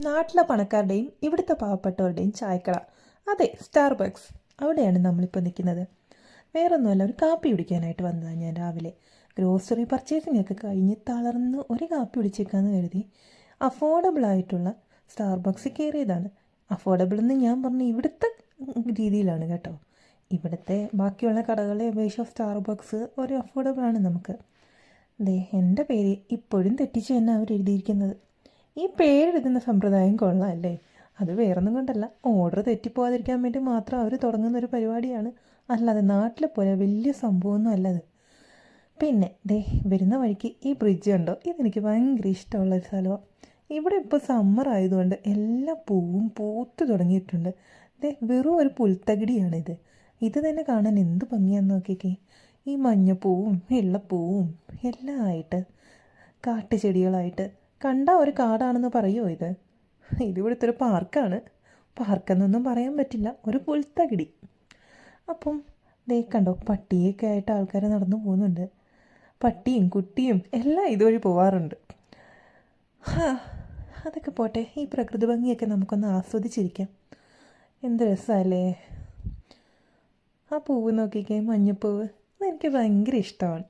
നാട്ടിലെ പണക്കാരുടെയും ഇവിടുത്തെ പാവപ്പെട്ടവരുടെയും ചായക്കട. അതെ, സ്റ്റാർബക്സ്. അവിടെയാണ് നമ്മളിപ്പോൾ നിൽക്കുന്നത്. വേറൊന്നുമല്ല, ഒരു കാപ്പി കുടിക്കാനായിട്ട് വന്നതാണ് ഞാൻ രാവിലെ. ഗ്രോസറി പർച്ചേസിംഗ് ഒക്കെ കഴിഞ്ഞ് തളർന്ന് ഒരു കാപ്പി കുടിച്ചേക്കാന്ന് കരുതി അഫോർഡബിൾ ആയിട്ടുള്ള സ്റ്റാർബക്സിൽ കയറിയതാണ്. അഫോർഡബിൾ എന്ന് ഞാൻ പറഞ്ഞു ഇവിടുത്തെ രീതിയിലാണ് കേട്ടോ. ഇവിടുത്തെ ബാക്കിയുള്ള കടകളെ അപേക്ഷിച്ച് സ്റ്റാർബക്സ് ഒരു അഫോർഡബിൾ ആണ് നമുക്ക്. ദേ, എൻ്റെ പേര് ഇപ്പോഴും തെറ്റിച്ച് തന്നെ അവർ എഴുതിയിരിക്കുന്നത്. ഈ പേരെഴുതുന്ന സമ്പ്രദായം കൊള്ളാമല്ലേ? അത് വേറൊന്നും കൊണ്ടല്ല, ഓർഡർ തെറ്റിപ്പോകാതിരിക്കാൻ വേണ്ടി മാത്രം അവർ തുടങ്ങുന്നൊരു പരിപാടിയാണ്. അല്ലാതെ നാട്ടിലെ പോലെ വലിയ സംഭവമൊന്നും അല്ലത്. പിന്നെ ദേ, വരുന്ന വഴിക്ക് ഈ ബ്രിഡ്ജ് കണ്ടോ? ഇതെനിക്ക് ഭയങ്കര ഇഷ്ടമുള്ളൊരു സ്ഥലമാണ്. ഇവിടെ ഇപ്പോൾ സമ്മർ ആയതുകൊണ്ട് എല്ലാ പൂവും പൂത്ത് തുടങ്ങിയിട്ടുണ്ട്. ദേ, വെറും ഒരു പുൽത്തകിടിയാണിത്. ഇത് തന്നെ കാണാൻ എന്ത് ഭംഗിയാന്ന് നോക്കിക്കേ. ഈ മഞ്ഞപ്പൂവും വെള്ളപ്പൂവും എല്ലാം ആയിട്ട് കാട്ടുചെടികളായിട്ട് കണ്ടാൽ ഒരു കാടാണെന്ന് പറയുമോ ഇത്? ഇതിവിടുത്തെ ഒരു പാർക്കാണ്. പാർക്കെന്നൊന്നും പറയാൻ പറ്റില്ല, ഒരു പുൽത്തകിടി. അപ്പം ദേ കണ്ടോ, പട്ടിയൊക്കെ ആയിട്ട് ആൾക്കാർ നടന്നു പോകുന്നുണ്ട്. പട്ടിയും കുട്ടിയും എല്ലാം ഇതുവഴി പോവാറുണ്ട്. അതൊക്കെ പോട്ടെ, ഈ പ്രകൃതി ഭംഗിയൊക്കെ നമുക്കൊന്ന് ആസ്വദിച്ചിരിക്കാം. എന്ത് രസമല്ലേ? ആ പൂവ് നോക്കിക്കേ, മഞ്ഞപ്പൂവ്. അതെനിക്ക് ഭയങ്കര ഇഷ്ടമാണ്.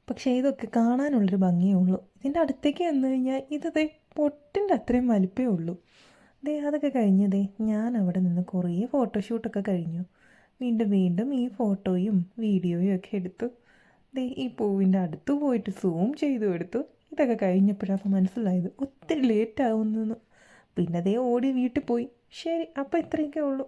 പക്ഷേ ഇതൊക്കെ കാണാനുള്ളൊരു ഭംഗിയേ ഉള്ളൂ. ഇതിൻ്റെ അടുത്തേക്ക് വന്നു കഴിഞ്ഞാൽ ഇതേ പൊട്ടിൻ്റെ അത്രയും വലിപ്പേ ഉള്ളൂ. ദേ, അതൊക്കെ കഴിഞ്ഞതേ ഞാൻ അവിടെ നിന്ന് കുറേ ഫോട്ടോഷൂട്ടൊക്കെ കഴിഞ്ഞു. വീണ്ടും വീണ്ടും ഈ ഫോട്ടോയും വീഡിയോയും ഒക്കെ എടുത്തു. ദേ, ഈ പൂവിൻ്റെ അടുത്ത് പോയിട്ട് സൂം ചെയ്തു എടുത്തു. ഇതൊക്കെ കഴിഞ്ഞപ്പോഴാണ് മനസ്സിലായത് ഒത്തിരി ലേറ്റ് ആവുന്നു. പിന്നെ ദേ ഓടി വീട്ടിൽ പോയി. ശരി, അപ്പോൾ ഇത്രയൊക്കെ ഉള്ളൂ.